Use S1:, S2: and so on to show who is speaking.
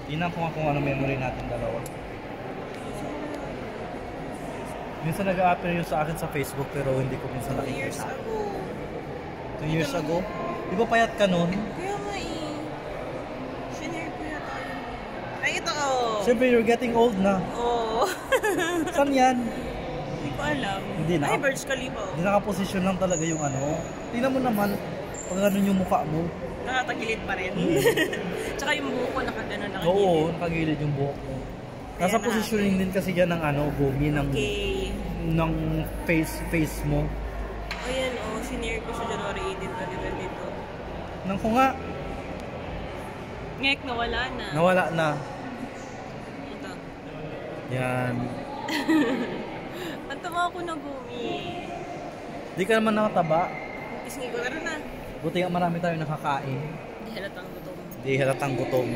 S1: Tingnan ko nga kung ano memory natin dalawa. Minsan nag-a-appear yun sa akin sa Facebook pero hindi ko minsan
S2: 2 years
S1: nakikita.
S2: ago.
S1: 2 years ago? Di ba payat ka nun?
S2: Kaya nga eh. Shinare ko yata yun. Ay, ito oh.
S1: Siyempre, you're getting old na.
S2: Oo.
S1: Saan yan?
S2: Hindi ko alam.
S1: Hindi na.
S2: Ay, Burj Khalifa oh.
S1: Hindi nakaposisyon lang talaga yung ano. Tingnan mo naman, pag ganun yung mukha mo.
S2: Nakatagilid pa rin. Tsaka yung buhok ko nakagano nakagilid.
S1: Oo, nakagilid yung buhok mo. Nasa positioning din kasi yan ng ano, gumi ng,
S2: Okay.
S1: ng face mo.
S2: Ayan oh, shinare ko siya January 18, 2022.
S1: Nang ko nga,
S2: Ngek, nawala na.
S1: nawala na.
S2: Ito.
S1: Yan.
S2: Ang tama ako na gumi.
S1: Di ka naman nakataba.
S2: Kisngi ko na na.
S1: Buti nga marami tayo nakakain.
S2: Hindi halatang gutom.
S1: Di halatang gutom.